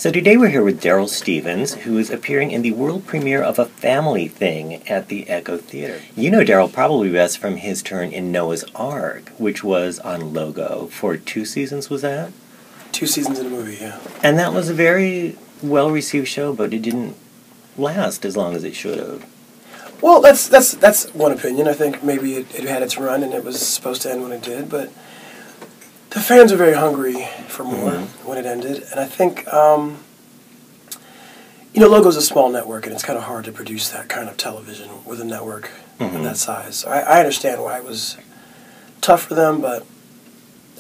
So today we're here with Darryl Stephens, who is appearing in the world premiere of A Family Thing at the Echo Theater. You know Darryl probably best from his turn in Noah's Ark, which was on Logo for 2 seasons, was that? 2 seasons in a movie, yeah. And that was a very well-received show, but it didn't last as long as it should have. Well, that's one opinion. I think maybe it had its run and it was supposed to end when it did, but the fans were very hungry for more when it ended. And I think, Logo's a small network and it's kind of hard to produce that kind of television with a network of that size. So I understand why it was tough for them, but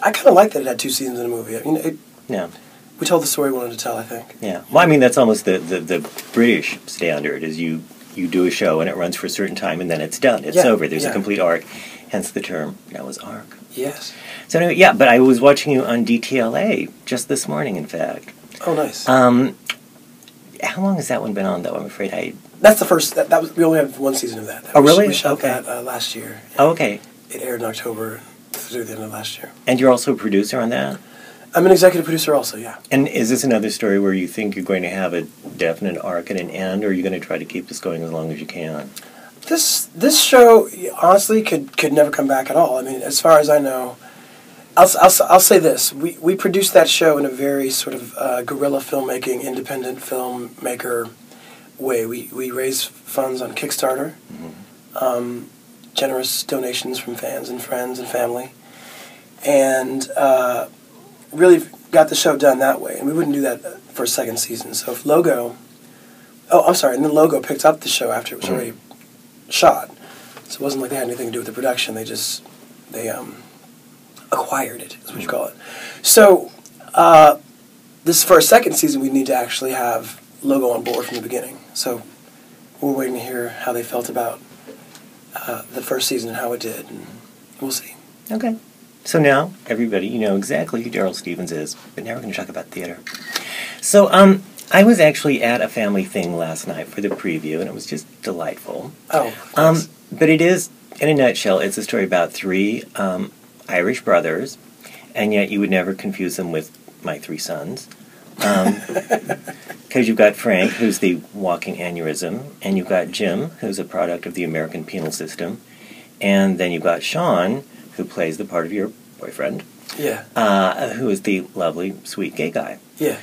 I kind of like that it had 2 seasons in a movie. I mean, we told the story we wanted to tell, I think. Yeah. Well, I mean, that's almost the British standard, is you do a show and it runs for a certain time and then it's done. It's over. There's a complete arc. Hence the term Noah's Ark. Yes. So, anyway, but I was watching you on DTLA just this morning, in fact. Oh, nice. How long has that one been on, though? I'm afraid That's the first. That was. We only had 1 season of that. Really? We shot that last year. Oh, okay. It aired in October through the end of last year. And you're also a producer on that? I'm an executive producer also, yeah. And is this another story where you think you're going to have a definite arc and an end, or are you going to try to keep this going as long as you can? This show, honestly, could never come back at all. I mean, as far as I know, I'll say this: we produced that show in a very sort of guerrilla filmmaking, independent filmmaker way. We raised funds on Kickstarter, generous donations from fans and friends and family, and really got the show done that way. And we wouldn't do that for a second season. So if Logo, and then Logo picked up the show after it was already shot. So it wasn't like they had anything to do with the production. They acquired it, is what you call it. So this for a second season, we need to actually have Logo on board from the beginning. So we're waiting to hear how they felt about the first season and how it did, and we'll see. Okay. So now, everybody, you know exactly who Darryl Stephens is, but now we're going to talk about theater. So, I was actually at A Family Thing last night for the preview, and it was just delightful. Oh, thanks. But it is, in a nutshell, it's a story about 3 Irish brothers, and yet you would never confuse them with my 3 sons. Because you've got Frank, who's the walking aneurysm, and you've got Jim, who's a product of the American penal system, and then you've got Sean, who plays the part of your boyfriend, who is the lovely, sweet gay guy. Yeah.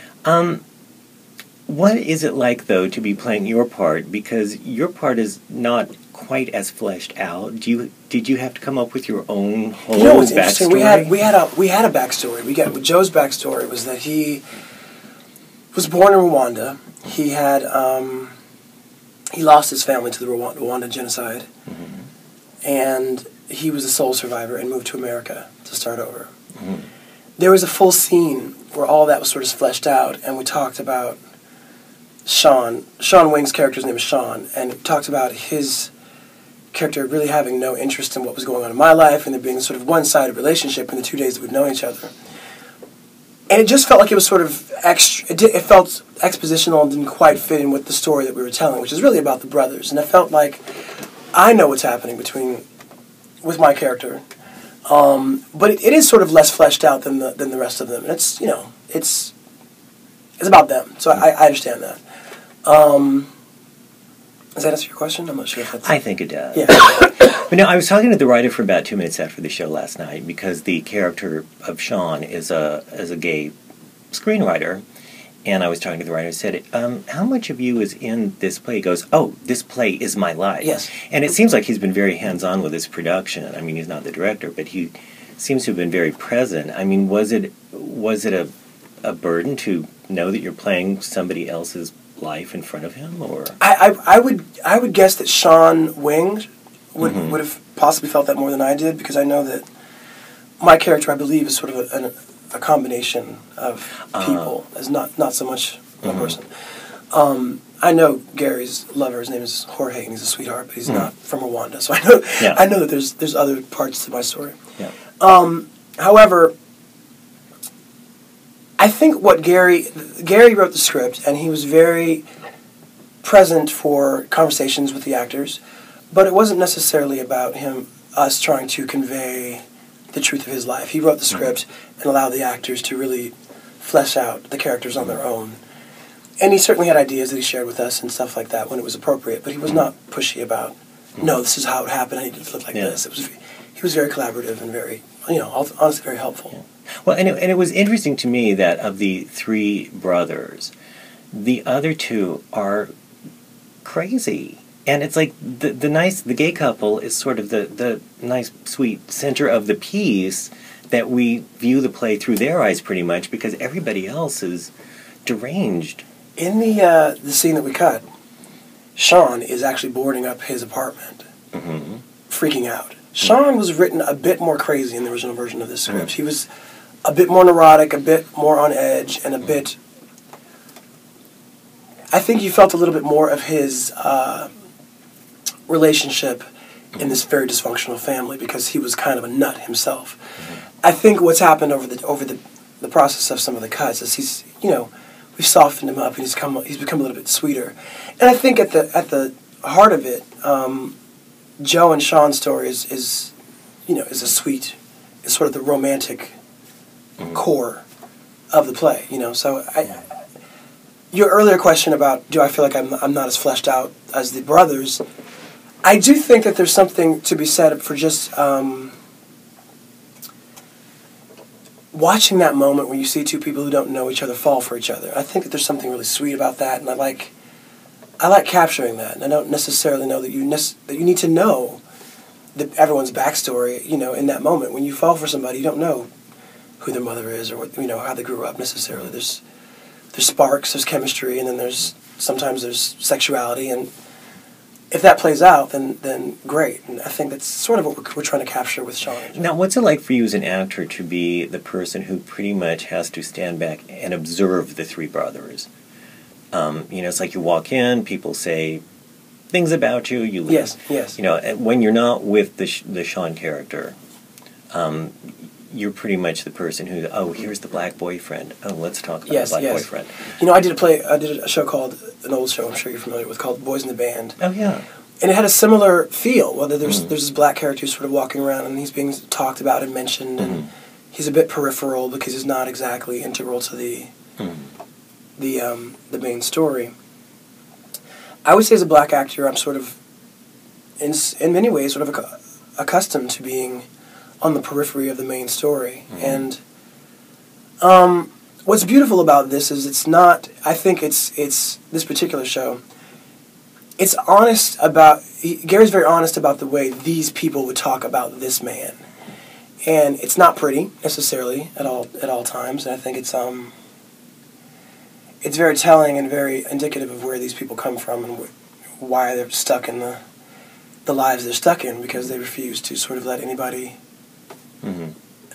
What is it like, though, to be playing your part? Because your part is not quite as fleshed out. Did you have to come up with your own whole backstory? You know what's interesting? We had a backstory. Joe's backstory was that he was born in Rwanda. He had he lost his family to the Rwanda genocide, and he was a sole survivor and moved to America to start over. There was a full scene where all that was sort of fleshed out, and we talked about Sean Wing's character's name is Sean, and we talked about his character really having no interest in what was going on in my life, and there being sort of one-sided relationship in the 2 days that we'd known each other. And it just felt like it was sort of it felt expositional and didn't quite fit in with the story that we were telling, which is really about the brothers. And it felt like I know what's happening with my character, but it is sort of less fleshed out than the rest of them. And it's about them, so I understand that. Does that answer your question? I'm not sure if that's... I think it does. Yeah. But no, I was talking to the writer for about 2 minutes after the show last night, because the character of Sean is a gay screenwriter, and I was talking to the writer and said, how much of you is in this play? He goes, oh, this play is my life. Yes. And it seems like he's been very hands-on with his production. I mean, he's not the director, but he seems to have been very present. I mean, was it a burden to know that you're playing somebody else's life in front of him, or? I would guess that Sean Wing would have possibly felt that more than I did, because I know that my character, I believe, is sort of a combination of people, as not so much one person. I know Gary's lover. His name is Jorge, and he's a sweetheart, but he's not from Rwanda. So I know that there's other parts to my story. Yeah. However, I think what Gary wrote the script, and he was very present for conversations with the actors, but it wasn't necessarily about us trying to convey the truth of his life. He wrote the script and allowed the actors to really flesh out the characters on their own. And he certainly had ideas that he shared with us and stuff like that when it was appropriate, but he was not pushy about, no, this is how it happened, I need it to look like this. He was very collaborative and very, honestly very helpful. Yeah. Well, and it was interesting to me that of the three brothers, the other two are crazy. And it's like the gay couple is sort of the nice, sweet center of the piece that we view the play through their eyes pretty much, because everybody else is deranged. In the scene that we cut, Sean is actually boarding up his apartment, freaking out. Sean was written a bit more crazy in the original version of this script. He was a bit more neurotic, a bit more on edge, and a bit... I think you felt a little bit more of his relationship in this very dysfunctional family, because he was kind of a nut himself. I think what's happened over the process of some of the cuts is he's, we've softened him up, and he's become a little bit sweeter. And I think at the heart of it, Joe and Sean's story is sort of the romantic core of the play. So your earlier question about do I feel like I'm not as fleshed out as the brothers, I do think that there's something to be said for just watching that moment where you see two people who don't know each other fall for each other. I think that there's something really sweet about that, and I like capturing that. And I don't necessarily know that you need to know everyone's backstory. In that moment when you fall for somebody, you don't know who their mother is or what, how they grew up necessarily. There's sparks, there's chemistry, and then sometimes there's sexuality, and if that plays out, then great. And I think that's sort of what we're trying to capture with Sean. Now, what's it like for you as an actor to be the person who pretty much has to stand back and observe the three brothers? It's like you walk in, people say things about you, you leave. Yes. When you're not with the Sean character, you're pretty much the person who, here's the black boyfriend. Oh, let's talk about the black boyfriend. I did a show called, an old show I'm sure you're familiar with, called Boys in the Band. Oh, yeah. And it had a similar feel, whether there's this black character who's sort of walking around and he's being talked about and mentioned, and he's a bit peripheral because he's not exactly integral to the main story. I would say as a black actor, I'm sort of, in many ways, sort of accustomed to being on the periphery of the main story. And what's beautiful about this is I think it's this particular show, it's honest about, Gary's very honest about the way these people would talk about this man. And it's not pretty, necessarily, at all times, and I think it's very telling and very indicative of where these people come from and why they're stuck in the lives they're stuck in, because they refuse to sort of let anybody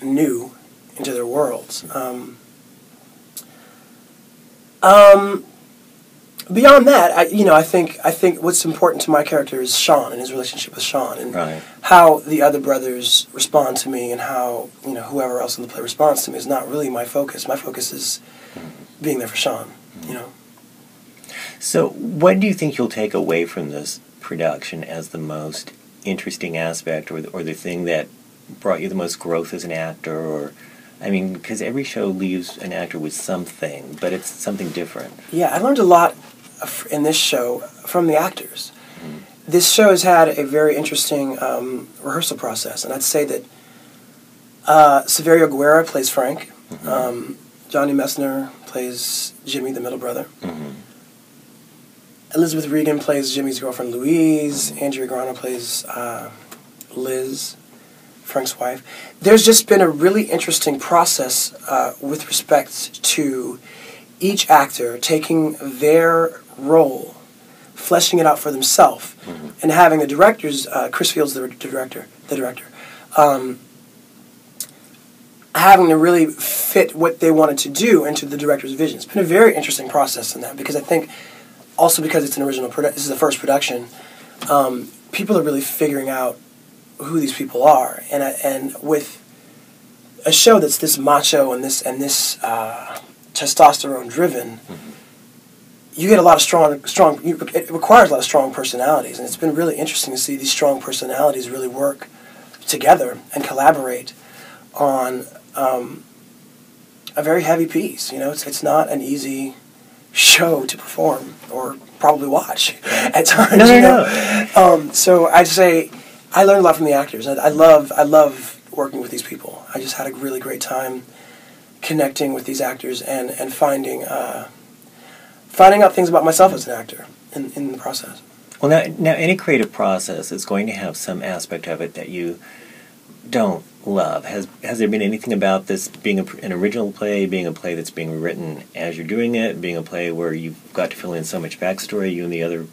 new into their worlds. Beyond that, I think what's important to my character is Sean and his relationship with Sean, and how the other brothers respond to me, and how whoever else in the play responds to me is not really my focus. My focus is being there for Sean. So, what do you think you'll take away from this production as the most interesting aspect, or the thing that brought you the most growth as an actor? Or, because every show leaves an actor with something, but it's something different. Yeah, I learned a lot in this show from the actors. This show has had a very interesting rehearsal process, and I'd say that Severio Guerra plays Frank, Johnny Messner plays Jimmy, the middle brother, Elizabeth Regan plays Jimmy's girlfriend Louise, Andrea Grano plays Liz, Frank's wife. There's just been a really interesting process with respect to each actor taking their role, fleshing it out for themselves, and having the directors, Chris Fields, the director, having to really fit what they wanted to do into the director's vision. It's been a very interesting process in that, because I think, also because it's an original production, this is the first production, people are really figuring out who these people are, and with a show that's this macho and this testosterone driven, you get a lot of strong. It requires a lot of strong personalities, and it's been really interesting to see these strong personalities really work together and collaborate on a very heavy piece. It's not an easy show to perform or probably watch at times. No. So I'd say I learned a lot from the actors. I love working with these people. I just had a really great time connecting with these actors and finding out things about myself as an actor in the process. Well, now any creative process is going to have some aspect of it that you don't love. Has there been anything about this being an original play, being a play that's being written as you're doing it, being a play where you've got to fill in so much backstory, you and the other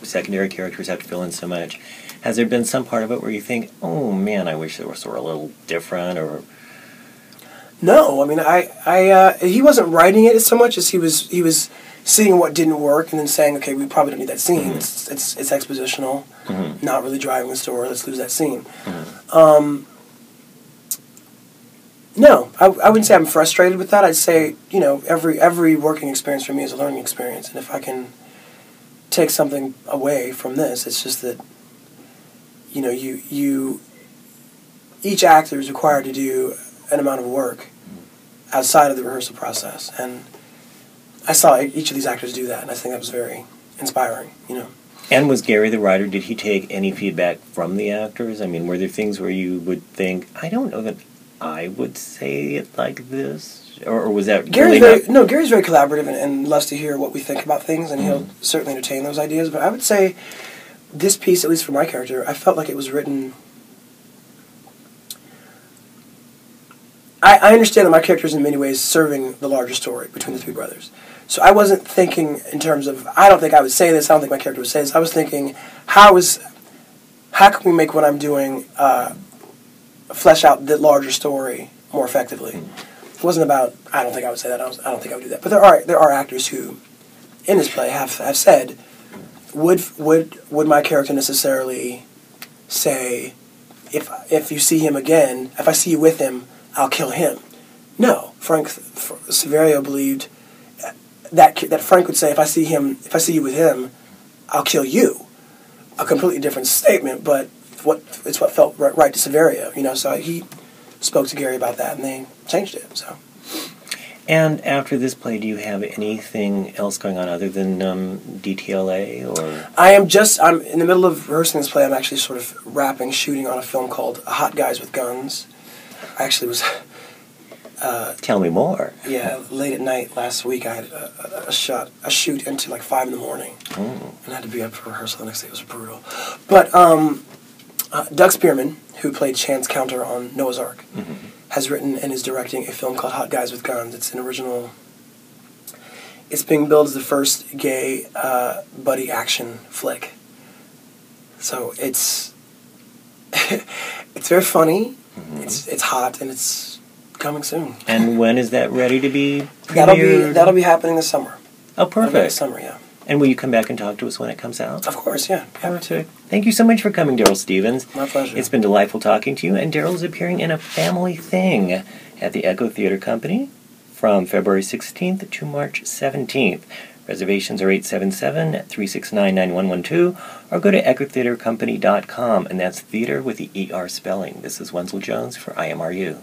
secondary characters have to fill in so much? Has there been some part of it where you think, oh man, I wish it was sort of a little different? Or no, I mean, he wasn't writing it so much as he was seeing what didn't work and then saying, okay, we probably don't need that scene. Mm-hmm. It's expositional, not really driving the story. Let's lose that scene. No, I wouldn't say I'm frustrated with that. I'd say, every working experience for me is a learning experience, and if I can take something away from this, it's just that, each actor is required to do an amount of work outside of the rehearsal process, and I saw each of these actors do that, and I think that was very inspiring, And was Gary the writer, did he take any feedback from the actors? I mean, were there things where you would think, I don't know that I would say it like this? Or was that Gary's very collaborative and loves to hear what we think about things, and he'll certainly entertain those ideas, but I would say this piece, at least for my character, I felt like it was written... I understand that my character is in many ways serving the larger story between the three brothers. So I wasn't thinking in terms of, I don't think I would say this, I don't think my character would say this. I was thinking, how can we make what I'm doing flesh out the larger story more effectively? It wasn't about, I don't think I would say that, I don't think I would do that. But there are actors who, in this play, have said, would my character necessarily say, if you see him again, if I see you with him, I'll kill him? No. Severio believed that Frank would say, if I see you with him, I'll kill you. A completely different statement, but it's what felt right to Severio. So he spoke to Gary about that, and they changed it. So. And after this play, do you have anything else going on other than DTLA or? I'm in the middle of rehearsing this play. I'm actually sort of shooting on a film called Hot Guys with Guns. I actually was... Tell me more. Yeah, late at night last week I had a shoot into like 5 in the morning. And I had to be up for rehearsal the next day. It was brutal. But Doug Spearman, who played Chance Counter on Noah's Ark, has written and is directing a film called Hot Guys with Guns. It's an original... It's being billed as the first gay buddy action flick. So it's... it's very funny. It's hot, and it's coming soon. And when is that ready to be premiered? That'll be happening this summer. Oh, perfect. This summer, yeah. And will you come back and talk to us when it comes out? Of course, yeah. Perfect. Thank you so much for coming, Darryl Stephens. My pleasure. It's been delightful talking to you, and Darryl's appearing in A Family Thing at the Echo Theater Company from February 16th to March 17th. Reservations are 877-369-9112, or go to echotheatercompany.com, and that's theater with the ER spelling. This is Wenzel Jones for IMRU.